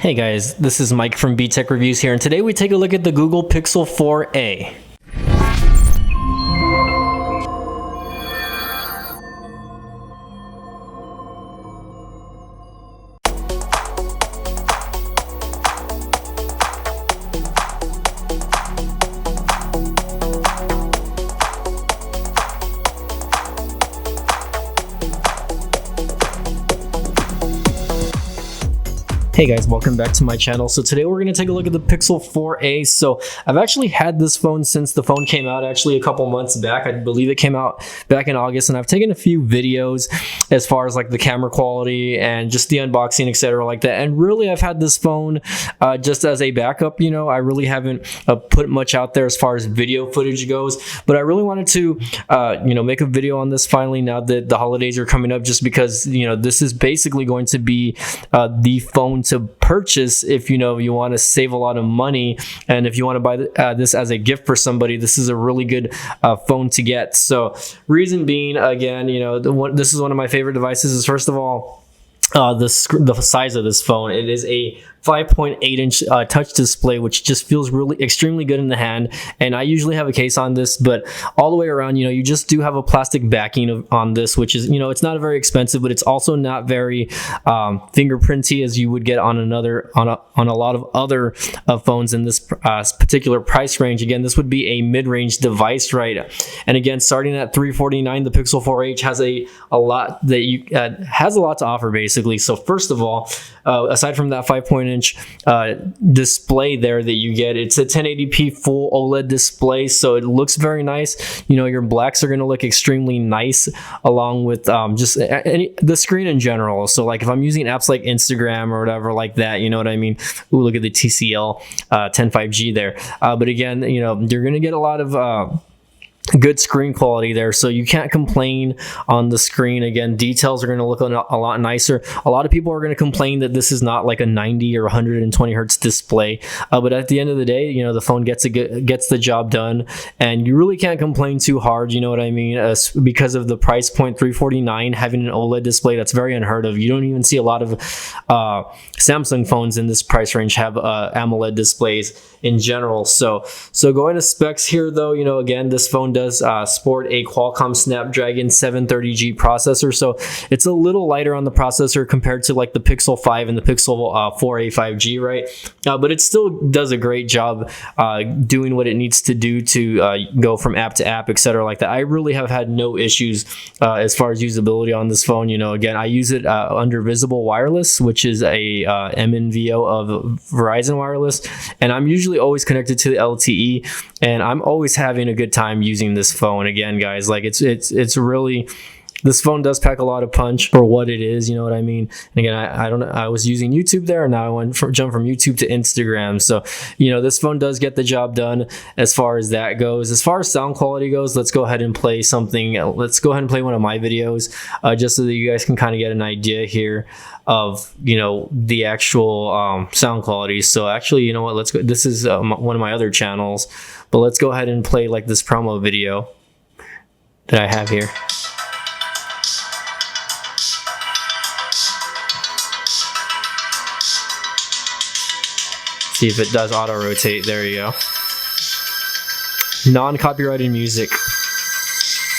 Hey guys, this is Mike from BTech Reviews here, and today we take a look at the Google Pixel 4a. Hey guys, welcome back to my channel. So today we're going to take a look at the Pixel 4a. So I've actually had this phone since the phone came out actually a couple months back. I believe it came out back in August, and I've taken a few videos as far as like the camera quality and just the unboxing, etc. like that. And really I've had this phone just as a backup. You know, I really haven't put much out there as far as video footage goes, but I really wanted to make a video on this finally now that the holidays are coming up, just because this is basically going to be the phone to purchase if you want to save a lot of money, and if you want to buy this as a gift for somebody, this is a really good phone to get. So reason being, again, this is one of my favorite devices. Is first of all the size of this phone. It is a 5.8 inch touch display, which just feels really extremely good in the hand. And I usually have a case on this, but all the way around, you just do have a plastic backing on this, which is, it's not very expensive, but it's also not very fingerprinty as you would get on on a lot of other phones in this particular price range. Again, this would be a mid-range device, right? And again, starting at $349, the Pixel 4a has a lot that has a lot to offer, basically. So first of all, aside from that 5.8 inch display there that you get, it's a 1080p full OLED display, so it looks very nice. Your blacks are going to look extremely nice along with just the screen in general. So like if I'm using apps like Instagram or whatever like that, you know what I mean? Ooh, look at the TCL 10.5G there. But again, you're going to get a lot of good screen quality there, so you can't complain on the screen. Again, details are going to look a lot nicer. A lot of people are going to complain that this is not like a 90 or 120 hertz display, but at the end of the day, the phone gets the job done, and you really can't complain too hard, you know what I mean? Because of the price point, $349, having an OLED display, that's very unheard of. You don't even see a lot of Samsung phones in this price range have AMOLED displays in general. So going to specs here though, again, this phone does sport a Qualcomm Snapdragon 730G processor, so it's a little lighter on the processor compared to like the Pixel 5 and the Pixel 4a 5G, right? But it still does a great job doing what it needs to do to go from app to app, etc. like that. I really have had no issues as far as usability on this phone. Again, I use it under Visible Wireless, which is a MNVO of Verizon Wireless, and I'm usually always connected to the LTE, and I'm always having a good time using this phone. Again, guys, like it's really, this phone does pack a lot of punch for what it is, you know what I mean? And again, I don't know, I was using YouTube there, and now I jump from YouTube to Instagram. So, this phone does get the job done as far as that goes. As far as sound quality goes, let's go ahead and play something. Let's go ahead and play one of my videos, just so that you guys can kind of get an idea here of, the actual sound quality. So actually, you know what, let's go. This is one of my other channels, but let's go ahead and play like this promo video that I have here. See if it does auto rotate. There you go. Non-copyrighted music,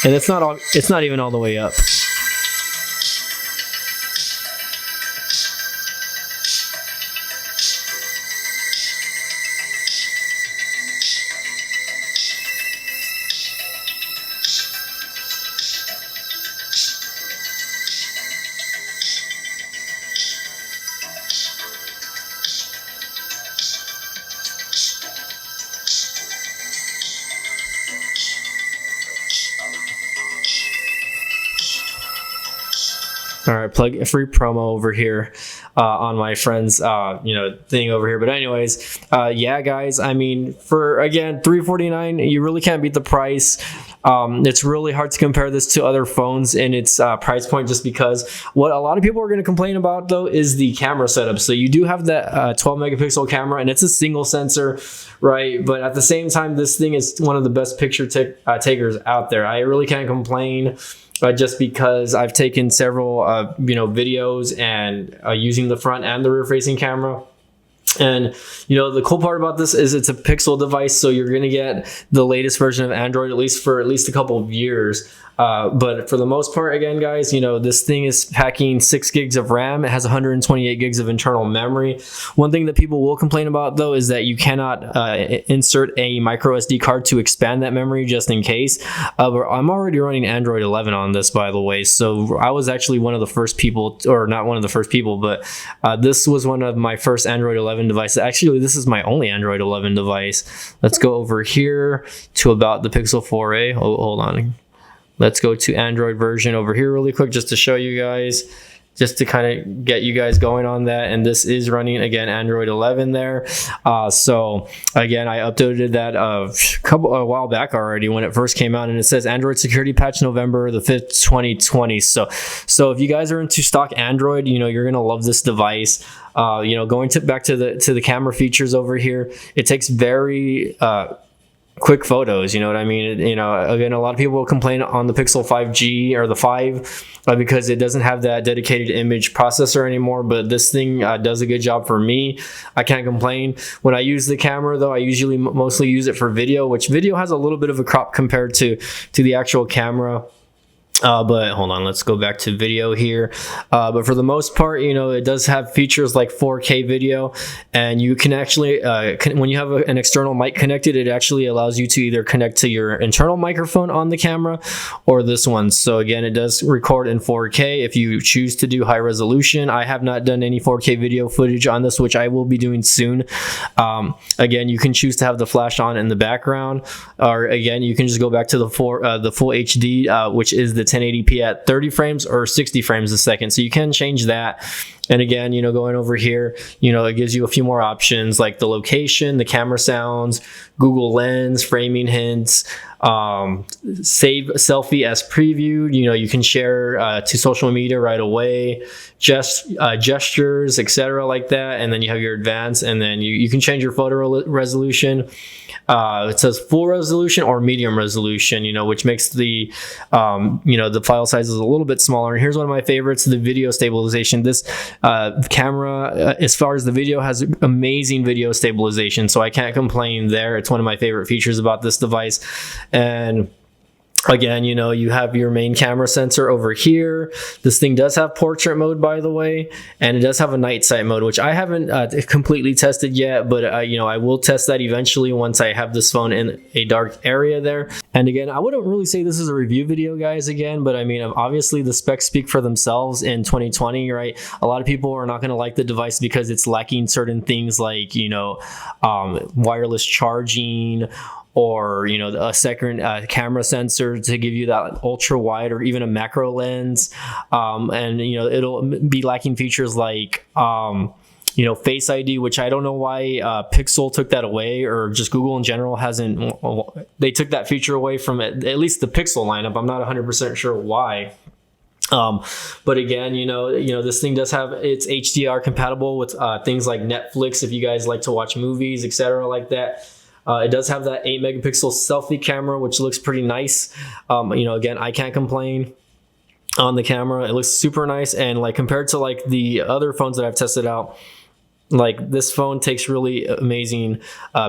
and it's not even all the way up. All right, plug a free promo over here on my friend's thing over here. But anyways, yeah, guys, I mean, for again $349, you really can't beat the price. It's really hard to compare this to other phones in its price point, just because what a lot of people are going to complain about though is the camera setup. So you do have that 12 megapixel camera, and it's a single sensor, right? But at the same time, this thing is one of the best picture takers out there. I really can't complain. Just because I've taken several videos and using the front and the rear facing camera, And you know, the cool part about this is it's a Pixel device, so you're going to get the latest version of Android at least for at least a couple of years. But for the most part, again, guys, you know, this thing is packing 6 gigs of RAM. It has 128 gigs of internal memory. One thing that people will complain about, though, is that you cannot insert a micro SD card to expand that memory just in case. But I'm already running Android 11 on this, by the way. So I was actually one of the first people, or not one of the first people, but this was one of my first Android 11 devices. Actually, this is my only Android 11 device. Let's go over here to about the Pixel 4a. Oh, hold on. Let's go to Android version over here really quick just to show you guys, just to kind of get you guys going on that. And this is running, again, Android 11 there. So again, I updated that a while back already when it first came out, and it says Android security patch November the 5th, 2020. So if you guys are into stock Android, you know, you're going to love this device. You know, going back to the camera features over here, it takes very quick photos, you know what I mean? You know, again, a lot of people will complain on the Pixel 5G or the 5 because it doesn't have that dedicated image processor anymore, but this thing does a good job for me. I can't complain. When I use the camera, though, I usually mostly use it for video, which video has a little bit of a crop compared to the actual camera. But hold on, let's go back to video here. But for the most part, you know, it does have features like 4K video, and you can actually, when you have an external mic connected, it actually allows you to either connect to your internal microphone on the camera or this one. So again, it does record in 4K if you choose to do high resolution. I have not done any 4K video footage on this, which I will be doing soon. Again, you can choose to have the flash on in the background, or again, you can just go back to the full HD, which is the 1080p at 30 frames or 60 frames a second. So you can change that. And again, you know, going over here, you know, it gives you a few more options like the location, the camera sounds, Google Lens, framing hints, save selfie as previewed. You know, you can share to social media right away, gestures, etc. like that. And then you have your advanced, and then you can change your photo resolution. It says full resolution or medium resolution, you know, which makes the, you know, the file sizes a little bit smaller. And here's one of my favorites, the video stabilization. This camera, as far as the video, has amazing video stabilization, so I can't complain there. It's one of my favorite features about this device. And again, you know, you have your main camera sensor over here. This thing does have portrait mode, by the way, and it does have a night sight mode, which I haven't completely tested yet, but you know, I will test that eventually once I have this phone in a dark area there. And again, I wouldn't really say this is a review video, guys, again, but I mean, obviously the specs speak for themselves in 2020, right? A lot of people are not going to like the device because it's lacking certain things like, you know, wireless charging, or, you know, a second camera sensor to give you that ultra wide or even a macro lens. And, you know, it'll be lacking features like, you know, Face ID, which I don't know why Pixel took that away, or just Google in general hasn't. They took that feature away from it, at least the Pixel lineup. I'm not 100% sure why. But again, you know, this thing does have, it's HDR compatible with things like Netflix if you guys like to watch movies, etc. like that. It does have that 8 megapixel selfie camera, which looks pretty nice. You know, again, I can't complain on the camera. It looks super nice. And like compared to like the other phones that I've tested out, like this phone takes really amazing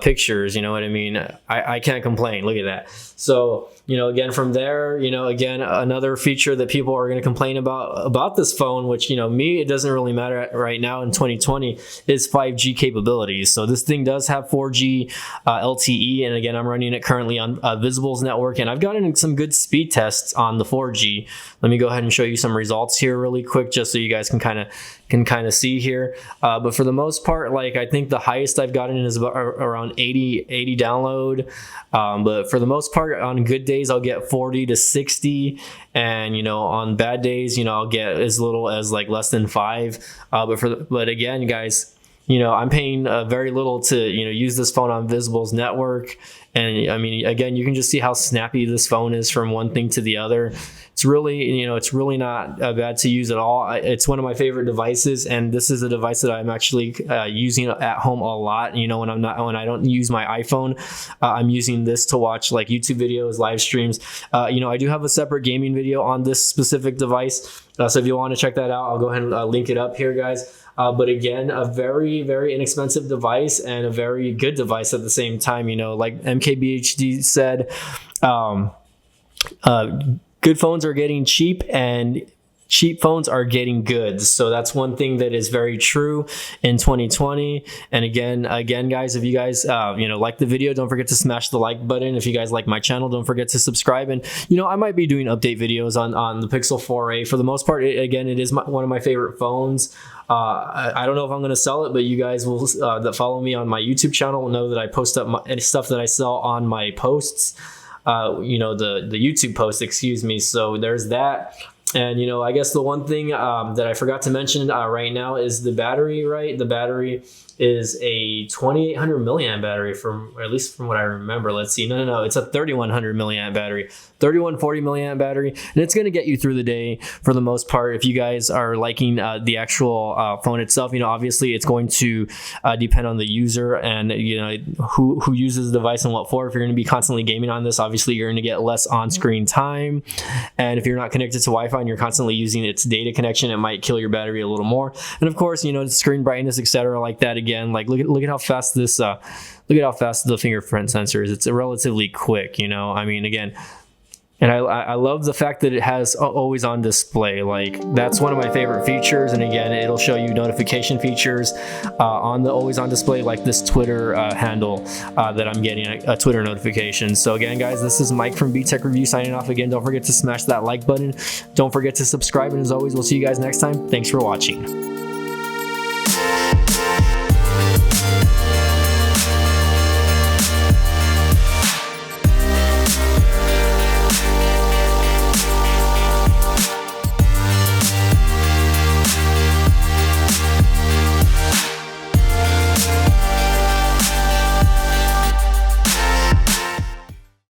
pictures, you know what I mean? I can't complain. Look at that. So, you know, again, from there, you know, again, another feature that people are going to complain about this phone, which, you know, me, it doesn't really matter right now in 2020, is 5G capabilities. So this thing does have 4G LTE. And again, I'm running it currently on Visible's network, and I've gotten some good speed tests on the 4G. Let me go ahead and show you some results here really quick, just so you guys can kind of see here. But for the most part, like, I think the highest I've gotten is about around 80 download. But for the most part, on good days, I'll get 40 to 60. And, you know, on bad days, you know, I'll get as little as like less than 5. But again, guys, you know, I'm paying very little to, you know, use this phone on Visible's network. And I mean, again, you can just see how snappy this phone is from one thing to the other. It's really, you know, it's really not bad to use at all. It's one of my favorite devices, and this is a device that I'm actually using at home a lot. You know, when I don't use my iPhone, I'm using this to watch like YouTube videos, live streams. You know, I do have a separate gaming video on this specific device. So if you want to check that out, I'll go ahead and link it up here, guys. But again, a very, very inexpensive device and a very good device at the same time. You know, like MKBHD said, good phones are getting cheap and cheap phones are getting good. So that's one thing that is very true in 2020. And again guys, if you guys like the video, don't forget to smash the like button. If you guys like my channel, don't forget to subscribe. And I might be doing update videos on the Pixel 4a. For the most part, it is one of my favorite phones. I don't know if I'm going to sell it, but you guys will that follow me on my YouTube channel will know that I post up any stuff that I sell on my posts, the YouTube post, excuse me. So there's that. And I guess the one thing that I forgot to mention right now is the battery, right? The battery is a 2800 milliamp battery, at least from what I remember. Let's see. No, it's a 3100 milliamp battery, 3140 milliamp battery, and it's going to get you through the day for the most part. If you guys are liking the actual phone itself, obviously it's going to depend on the user and who uses the device and what for. If you're going to be constantly gaming on this, obviously you're going to get less on-screen time, and if you're not connected to Wi-Fi and you're constantly using its data connection, it might kill your battery a little more. And of course, screen brightness, etc., like that. Again, like look at how fast this look at how fast the fingerprint sensor is. It's relatively quick. I mean, again, and I love the fact that it has always on display. Like, that's one of my favorite features. And again, it'll show you notification features on the always on display, like this Twitter handle that I'm getting a Twitter notification. So again, guys, this is Mike from BTech Review signing off. Again, don't forget to smash that like button. Don't forget to subscribe. And as always, we'll see you guys next time. Thanks for watching.